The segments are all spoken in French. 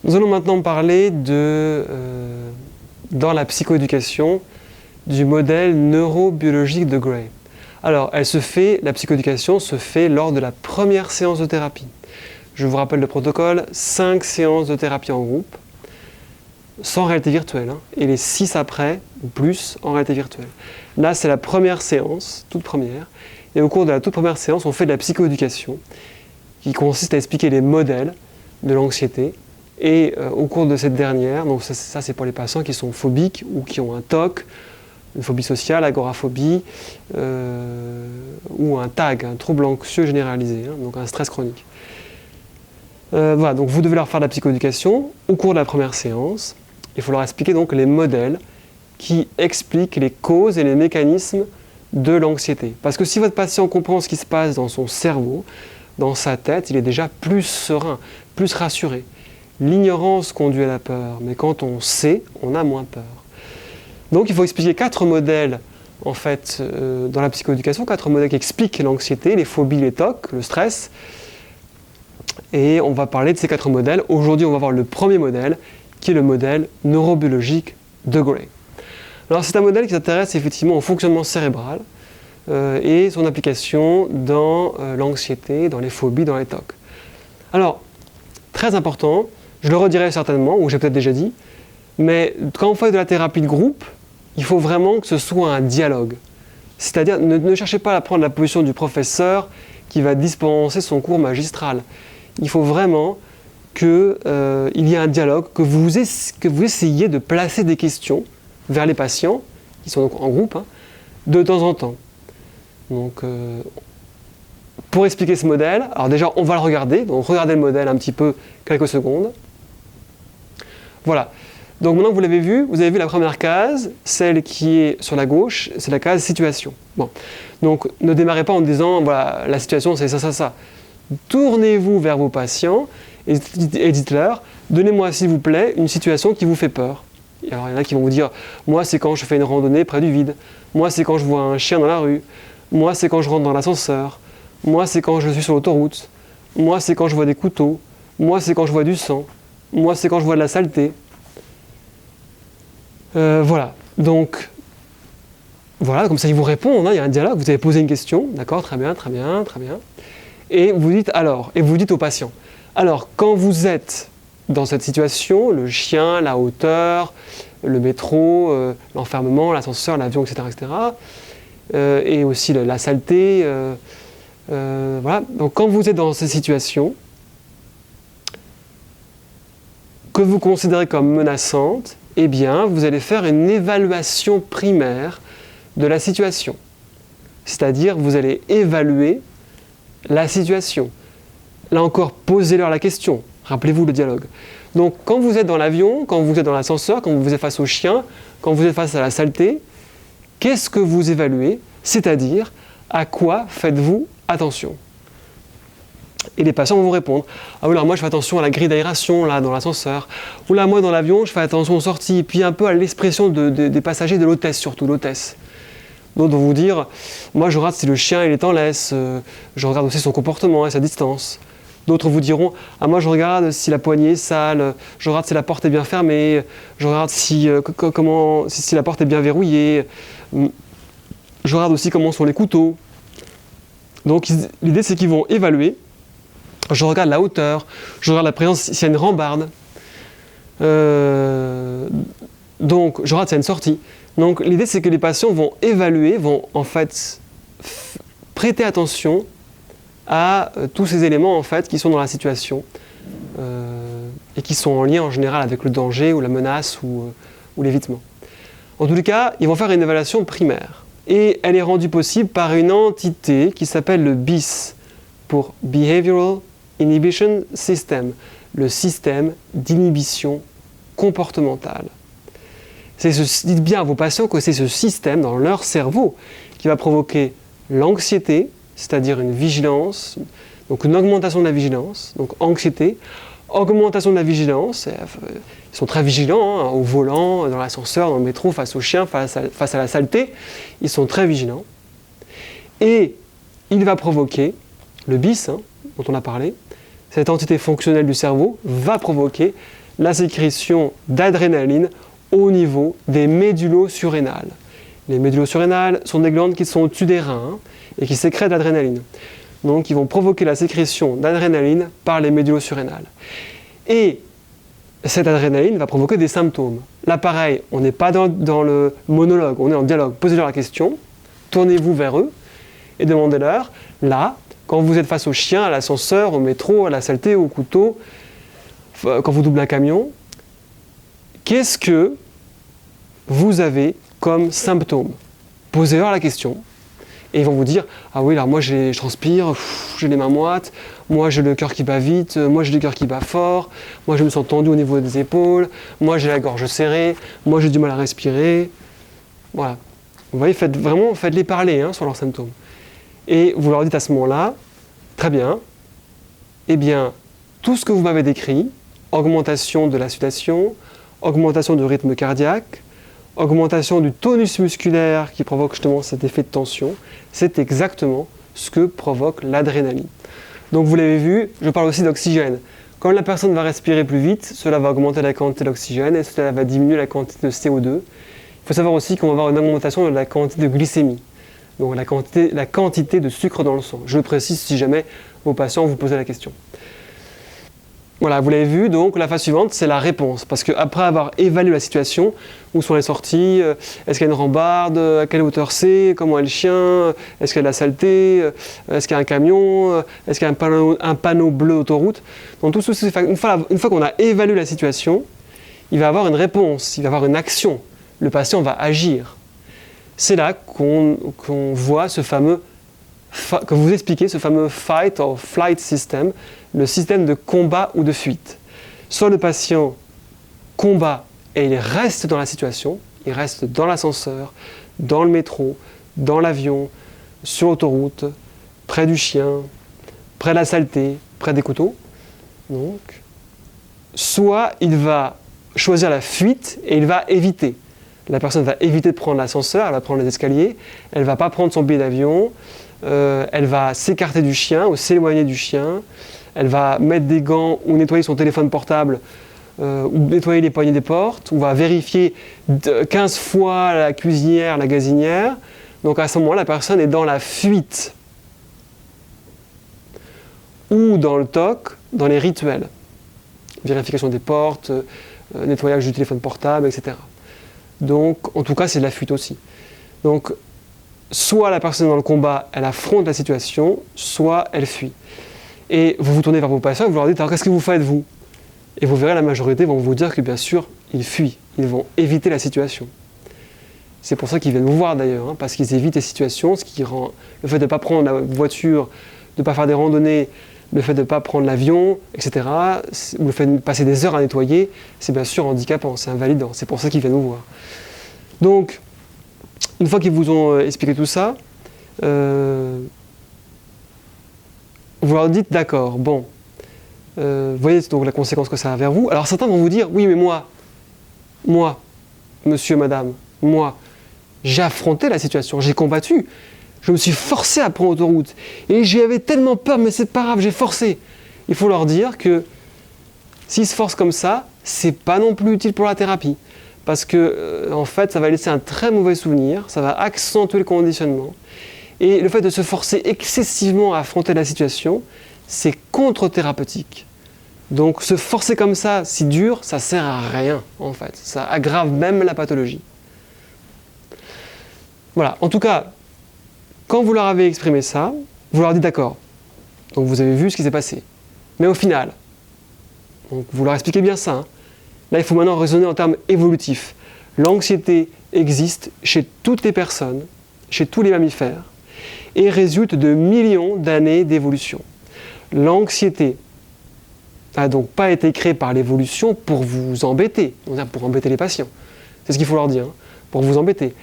Nous allons maintenant parler dans la psychoéducation, du modèle neurobiologique de Gray. Alors, la psychoéducation se fait lors de la première séance de thérapie. Je vous rappelle le protocole, 5 séances de thérapie en groupe, sans réalité virtuelle, et les 6 après, ou plus, en réalité virtuelle. Là, c'est la première séance, toute première, et au cours de la toute première séance, on fait de la psychoéducation, qui consiste à expliquer les modèles de l'anxiété, et au cours de cette dernière, donc ça c'est pour les patients qui sont phobiques ou qui ont un TOC, une phobie sociale, agoraphobie, ou un TAG, un trouble anxieux généralisé, donc un stress chronique. Voilà, donc vous devez leur faire de la psychoéducation au cours de la première séance. Il faut leur expliquer donc les modèles qui expliquent les causes et les mécanismes de l'anxiété. Parce que si votre patient comprend ce qui se passe dans son cerveau, dans sa tête, il est déjà plus serein, plus rassuré. L'ignorance conduit à la peur, mais quand on sait, on a moins peur. Donc il faut expliquer 4 modèles en fait, dans la psychoéducation, 4 modèles qui expliquent l'anxiété, les phobies, les TOC, le stress. Et on va parler de ces 4 modèles. Aujourd'hui, on va voir le premier modèle, qui est le modèle neurobiologique de Gray. Alors c'est un modèle qui s'intéresse effectivement au fonctionnement cérébral et son application dans l'anxiété, dans les phobies, dans les TOC. Alors, très important, je le redirai certainement, ou j'ai peut-être déjà dit, mais quand on fait de la thérapie de groupe, il faut vraiment que ce soit un dialogue. C'est-à-dire, ne cherchez pas à prendre la position du professeur qui va dispenser son cours magistral. Il faut vraiment qu'il y ait un dialogue, que vous essayiez de placer des questions vers les patients, qui sont donc en groupe, de temps en temps. Donc, pour expliquer ce modèle, alors déjà on va le regarder, donc regardez le modèle un petit peu quelques secondes. Voilà, donc maintenant que vous l'avez vu la première case, celle qui est sur la gauche, c'est la case situation. Bon, donc ne démarrez pas en disant voilà, la situation c'est ça, ça, ça. Tournez-vous vers vos patients et dites-leur, donnez-moi s'il vous plaît une situation qui vous fait peur. Et alors il y en a qui vont vous dire, moi c'est quand je fais une randonnée près du vide, moi c'est quand je vois un chien dans la rue, moi c'est quand je rentre dans l'ascenseur, moi c'est quand je suis sur l'autoroute, moi c'est quand je vois des couteaux, moi c'est quand je vois du sang, moi c'est quand je vois de la saleté. Voilà, donc voilà, comme ça ils vous répondent, il y a un dialogue, vous avez posé une question, d'accord, très bien, très bien, très bien. Et vous dites alors, et vous dites au patient, alors quand vous êtes dans cette situation, le chien, la hauteur, le métro, l'enfermement, l'ascenseur, l'avion, etc., et aussi la saleté, voilà. Donc quand vous êtes dans ces situations que vous considérez comme menaçantes, eh bien vous allez faire une évaluation primaire de la situation. C'est-à-dire vous allez évaluer la situation. Là encore, posez-leur la question. Rappelez-vous le dialogue. Donc, quand vous êtes dans l'avion, quand vous êtes dans l'ascenseur, quand vous êtes face au chien, quand vous êtes face à la saleté, qu'est-ce que vous évaluez? C'est-à-dire, à quoi faites-vous attention? Et les patients vont vous répondre. Ah oui, alors moi je fais attention à la grille d'aération là dans l'ascenseur. Ou là, moi dans l'avion, je fais attention aux sorties. Et puis un peu à l'expression des passagers, de l'hôtesse surtout, l'hôtesse. D'autres vont vous dire, moi je regarde si le chien il est en laisse, je regarde aussi son comportement et sa distance. D'autres vous diront, ah moi je regarde si la poignée est sale, je regarde si la porte est bien fermée, je regarde si la porte est bien verrouillée, je regarde aussi comment sont les couteaux. Donc l'idée c'est qu'ils vont évaluer, je regarde la hauteur, je regarde la présence s'il y a une rambarde, donc je regarde s'il y a une sortie. Donc l'idée c'est que les patients vont évaluer, vont en fait prêter attention à tous ces éléments en fait qui sont dans la situation et qui sont en lien en général avec le danger ou la menace ou l'évitement. En tous les cas, ils vont faire une évaluation primaire et elle est rendue possible par une entité qui s'appelle le BIS pour Behavioral Inhibition System, le système d'inhibition comportementale. Dites bien à vos patients que c'est ce système dans leur cerveau qui va provoquer l'anxiété, c'est-à-dire une vigilance, donc une augmentation de la vigilance, donc anxiété, augmentation de la vigilance, ils sont très vigilants au volant, dans l'ascenseur, dans le métro, face au chien, face à la saleté, ils sont très vigilants. Et il va provoquer, le BIS dont on a parlé, cette entité fonctionnelle du cerveau va provoquer la sécrétion d'adrénaline au niveau des médullosurrénales. Les médullosurrénales sont des glandes qui sont au-dessus des reins et qui sécrètent l'adrénaline. Donc, ils vont provoquer la sécrétion d'adrénaline par les médullosurrénales. Et cette adrénaline va provoquer des symptômes. Là, pareil, on n'est pas dans le monologue, on est en dialogue. Posez-leur la question, tournez-vous vers eux et demandez-leur, là, quand vous êtes face au chien, à l'ascenseur, au métro, à la saleté, au couteau, quand vous doublez un camion, qu'est-ce que vous avez comme symptômes? Posez-leur la question. Et ils vont vous dire, ah oui, alors moi je transpire, j'ai les mains moites, moi j'ai le cœur qui bat vite, moi j'ai le cœur qui bat fort, moi je me sens tendu au niveau des épaules, moi j'ai la gorge serrée, moi j'ai du mal à respirer. Voilà. Vous voyez, faites-les parler sur leurs symptômes. Et vous leur dites à ce moment-là, très bien, eh bien, tout ce que vous m'avez décrit, augmentation de la sudation, augmentation du rythme cardiaque, augmentation du tonus musculaire qui provoque justement cet effet de tension, c'est exactement ce que provoque l'adrénaline. Donc vous l'avez vu, je parle aussi d'oxygène. Quand la personne va respirer plus vite, cela va augmenter la quantité d'oxygène et cela va diminuer la quantité de CO2. Il faut savoir aussi qu'on va avoir une augmentation de la quantité de glycémie, donc la quantité de sucre dans le sang. Je le précise si jamais vos patients vous posent la question. Voilà, vous l'avez vu, donc la phase suivante, c'est la réponse. Parce qu'après avoir évalué la situation, où sont les sorties, est-ce qu'il y a une rambarde, à quelle hauteur c'est, comment est le chien, est-ce qu'il y a de la saleté, est-ce qu'il y a un camion, est-ce qu'il y a un panneau bleu autoroute. Donc tout ceci, une fois qu'on a évalué la situation, il va avoir une réponse, il va avoir une action. Le patient va agir. C'est là qu'on voit ce fameux, que vous expliquez, ce fameux fight or flight system, le système de combat ou de fuite. Soit le patient combat et il reste dans la situation, il reste dans l'ascenseur, dans le métro, dans l'avion, sur l'autoroute, près du chien, près de la saleté, près des couteaux. Donc, soit il va choisir la fuite et il va éviter. La personne va éviter de prendre l'ascenseur, elle va prendre les escaliers, elle ne va pas prendre son billet d'avion, elle va s'écarter du chien ou s'éloigner du chien, elle va mettre des gants ou nettoyer son téléphone portable ou nettoyer les poignées des portes, ou va vérifier 15 fois la cuisinière, la gazinière. Donc à ce moment-là, la personne est dans la fuite. Ou dans le TOC, dans les rituels. Vérification des portes, nettoyage du téléphone portable, etc. Donc, en tout cas, c'est de la fuite aussi. Donc, soit la personne est dans le combat, elle affronte la situation, soit elle fuit. Et vous vous tournez vers vos patients et vous leur dites, alors qu'est-ce que vous faites vous? Et vous verrez, la majorité vont vous dire que bien sûr, ils fuient, ils vont éviter la situation. C'est pour ça qu'ils viennent vous voir d'ailleurs, parce qu'ils évitent les situations, ce qui rend le fait de ne pas prendre la voiture, de ne pas faire des randonnées, le fait de ne pas prendre l'avion, etc., ou le fait de passer des heures à nettoyer, c'est bien sûr handicapant, c'est invalidant, c'est pour ça qu'ils viennent vous voir. Donc, une fois qu'ils vous ont expliqué tout ça, vous leur dites, d'accord, bon, vous voyez donc la conséquence que ça a vers vous. Alors certains vont vous dire, oui mais moi, monsieur, madame, moi, j'ai affronté la situation, j'ai combattu, je me suis forcé à prendre l'autoroute, et j'avais tellement peur, mais c'est pas grave, j'ai forcé. Il faut leur dire que s'ils se forcent comme ça, c'est pas non plus utile pour la thérapie. Parce que, en fait, ça va laisser un très mauvais souvenir, ça va accentuer le conditionnement. Et le fait de se forcer excessivement à affronter la situation, c'est contre-thérapeutique. Donc se forcer comme ça, si dur, ça sert à rien, en fait. Ça aggrave même la pathologie. Voilà, en tout cas, quand vous leur avez exprimé ça, vous leur dites d'accord. Donc vous avez vu ce qui s'est passé. Mais au final, donc vous leur expliquez bien ça. Là, il faut maintenant raisonner en termes évolutifs. L'anxiété existe chez toutes les personnes, chez tous les mammifères, et résulte de millions d'années d'évolution. L'anxiété n'a donc pas été créée par l'évolution pour vous embêter, pour embêter les patients. C'est ce qu'il faut leur dire, pour vous embêter.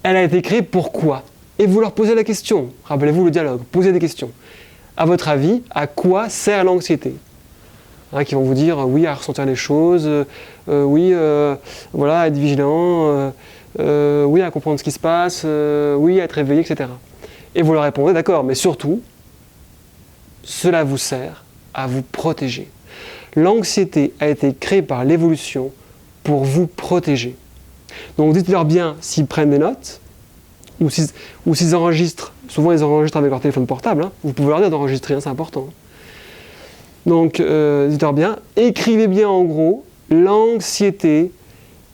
Elle a été créée pour quoi? Et vous leur posez la question. Rappelez-vous le dialogue, posez des questions. À votre avis, à quoi sert l'anxiété? Qui vont vous dire oui à ressentir les choses, oui voilà, à être vigilant, oui à comprendre ce qui se passe, oui à être éveillé, etc. Et vous leur répondez d'accord, mais surtout, cela vous sert à vous protéger. L'anxiété a été créée par l'évolution pour vous protéger. Donc dites-leur bien s'ils prennent des notes, ou s'ils enregistrent. Souvent ils enregistrent avec leur téléphone portable, hein. Vous pouvez leur dire d'enregistrer, hein, c'est important. Donc dites-leur bien, écrivez bien en gros, l'anxiété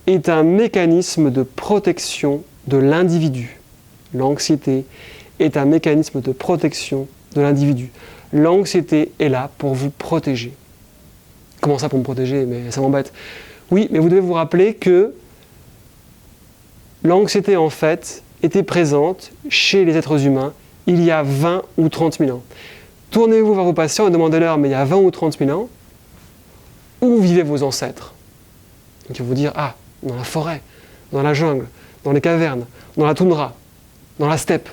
est un mécanisme de protection de l'individu. L'anxiété est un mécanisme de protection de l'individu. L'anxiété est là pour vous protéger. Comment ça pour me protéger? Mais ça m'embête. Oui, mais vous devez vous rappeler que l'anxiété, en fait, était présente chez les êtres humains il y a 20 ou 30 000 ans. Tournez-vous vers vos patients et demandez-leur, mais il y a 20 ou 30 000 ans, où vivaient vos ancêtres? Donc ils vont vous dire, ah, dans la forêt, dans la jungle, dans les cavernes, dans la toundra, dans la steppe.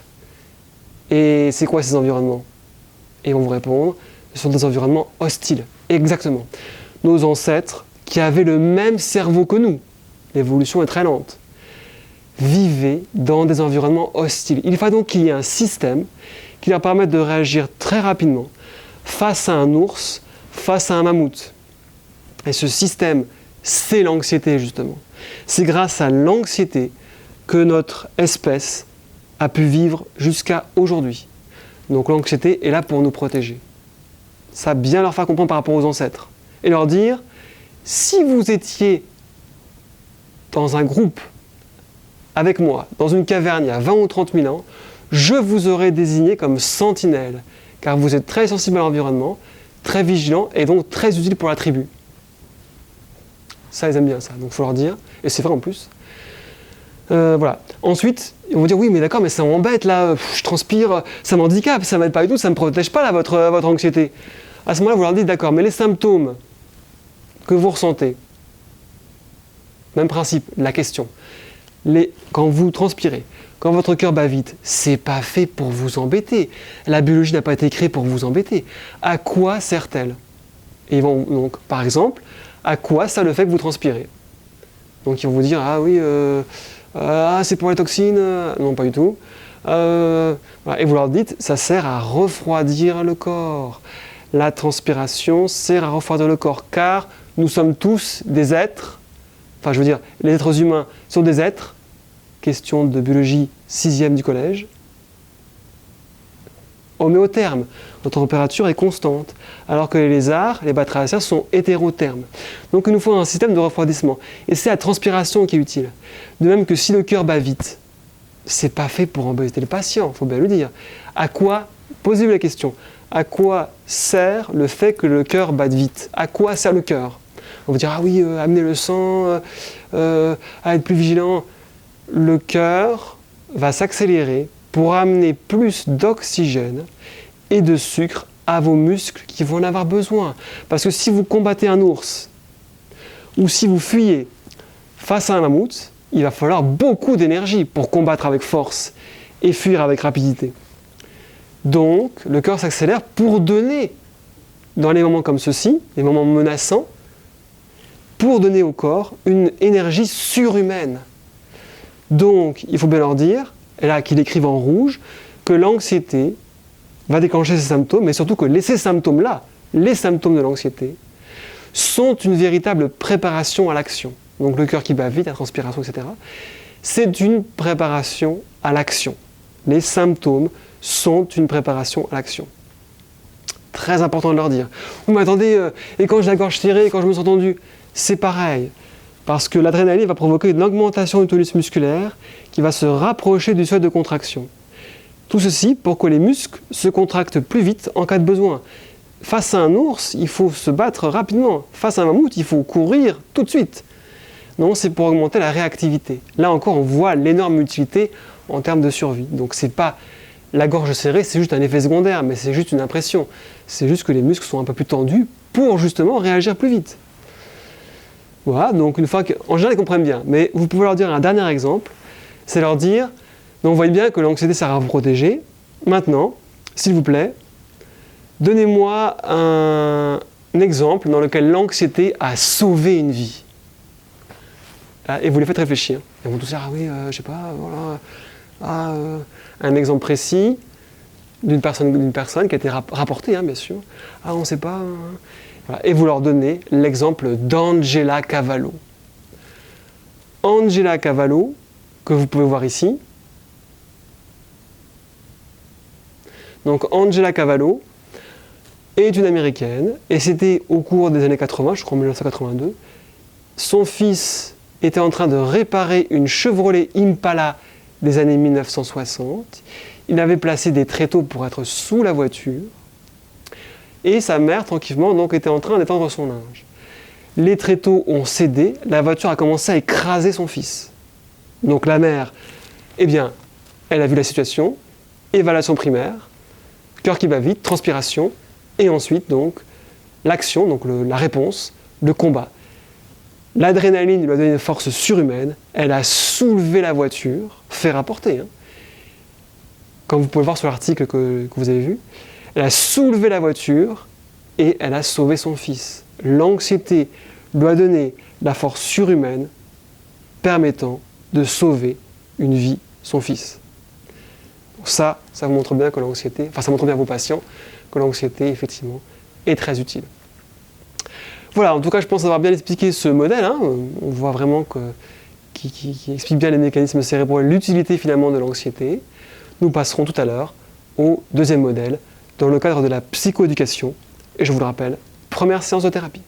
Et c'est quoi ces environnements? Et ils vont vous répondre, ce sont des environnements hostiles. Exactement. Nos ancêtres, qui avaient le même cerveau que nous, l'évolution est très lente, vivaient dans des environnements hostiles. Il faut donc qu'il y ait un système qui leur permette de réagir très rapidement face à un ours, face à un mammouth. Et ce système, c'est l'anxiété justement. C'est grâce à l'anxiété que notre espèce a pu vivre jusqu'à aujourd'hui. Donc l'anxiété est là pour nous protéger. Ça bien leur faire comprendre par rapport aux ancêtres. Et leur dire, si vous étiez dans un groupe avec moi, dans une caverne il y a 20 ou 30 000 ans, je vous aurais désigné comme sentinelle, car vous êtes très sensible à l'environnement, très vigilant et donc très utile pour la tribu. Ça, ils aiment bien ça, donc il faut leur dire, et c'est vrai en plus. Voilà. Ensuite, ils vont dire, oui, mais d'accord, mais ça m'embête là, je transpire, ça m'handicape, ça m'aide pas du tout, ça ne me protège pas là, votre anxiété. À ce moment-là, vous leur dites, d'accord, mais les symptômes que vous ressentez, même principe, la question. Quand vous transpirez, quand votre cœur bat vite, c'est pas fait pour vous embêter. La biologie n'a pas été créée pour vous embêter. À quoi sert-elle? Et ils vont donc, par exemple, à quoi sert le fait que vous transpirez? Donc ils vont vous dire, ah oui, c'est pour les toxines. Non, pas du tout. Voilà. Et vous leur dites, ça sert à refroidir le corps. La transpiration sert à refroidir le corps, car nous sommes tous des êtres, enfin je veux dire, les êtres humains sont des êtres, question de biologie 6e du collège, homéotherme, notre température est constante, alors que les lézards, les batraciens sont hétérothermes. Donc il nous faut un système de refroidissement, et c'est la transpiration qui est utile. De même que si le cœur bat vite, c'est pas fait pour embêter le patient, il faut bien le dire. À quoi, posez-vous la question, à quoi sert le fait que le cœur batte vite? À quoi sert le cœur? On va dire, ah oui, amener le sang, à être plus vigilant. Le cœur va s'accélérer pour amener plus d'oxygène et de sucre à vos muscles qui vont en avoir besoin. Parce que si vous combattez un ours, ou si vous fuyez face à un mammouth, il va falloir beaucoup d'énergie pour combattre avec force et fuir avec rapidité. Donc, le cœur s'accélère pour donner, dans les moments comme ceux-ci, les moments menaçants, pour donner au corps une énergie surhumaine. Donc, il faut bien leur dire, et là qu'ils écrivent en rouge, que l'anxiété va déclencher ces symptômes, mais surtout que ces symptômes-là, les symptômes de l'anxiété, sont une véritable préparation à l'action. Donc le cœur qui bat vite, la transpiration, etc. C'est une préparation à l'action. Les symptômes sont une préparation à l'action. Très important de leur dire. Vous m'attendez, et quand j'ai la gorge serrée, et quand je me sens tendu, c'est pareil. Parce que l'adrénaline va provoquer une augmentation du tonus musculaire qui va se rapprocher du seuil de contraction. Tout ceci pour que les muscles se contractent plus vite en cas de besoin. Face à un ours, il faut se battre rapidement. Face à un mammouth, il faut courir tout de suite. Non, c'est pour augmenter la réactivité. Là encore, on voit l'énorme utilité en termes de survie. Donc c'est pas la gorge serrée, c'est juste un effet secondaire, mais c'est juste une impression. C'est juste que les muscles sont un peu plus tendus pour justement réagir plus vite. Voilà, donc une fois en général, ils comprennent bien. Mais vous pouvez leur dire un dernier exemple, c'est leur dire, donc vous voyez bien que l'anxiété sert à vous protéger. Maintenant, s'il vous plaît, donnez-moi un exemple dans lequel l'anxiété a sauvé une vie. Et vous les faites réfléchir. Ils vont tous dire, ah oui, je sais pas, voilà. Un exemple précis d'une personne qui a été rapportée, hein, bien sûr. Ah, on ne sait pas. Voilà. Et vous leur donnez l'exemple d'Angela Cavallo. Angela Cavallo, que vous pouvez voir ici. Donc Angela Cavallo est une Américaine, et c'était au cours des années 80, je crois en 1982. Son fils était en train de réparer une Chevrolet Impala des années 1960. Il avait placé des tréteaux pour être sous la voiture. Et sa mère, tranquillement, donc, était en train d'étendre son linge. Les tréteaux ont cédé, la voiture a commencé à écraser son fils. Donc la mère, eh bien, elle a vu la situation, évaluation primaire, cœur qui bat vite, transpiration, et ensuite, donc, l'action, donc la réponse, le combat. L'adrénaline lui a donné une force surhumaine, elle a soulevé la voiture, fait rapporter, hein. Comme vous pouvez le voir sur l'article que vous avez vu, elle a soulevé la voiture et elle a sauvé son fils. L'anxiété lui a donné la force surhumaine permettant de sauver une vie, son fils. Donc ça vous montre bien que l'anxiété, enfin ça montre bien à vos patients que l'anxiété, effectivement, est très utile. Voilà, en tout cas, je pense avoir bien expliqué ce modèle, hein. On voit vraiment qui explique bien les mécanismes cérébraux et l'utilité finalement de l'anxiété. Nous passerons tout à l'heure au deuxième modèle, dans le cadre de la psychoéducation, et je vous le rappelle, première séance de thérapie.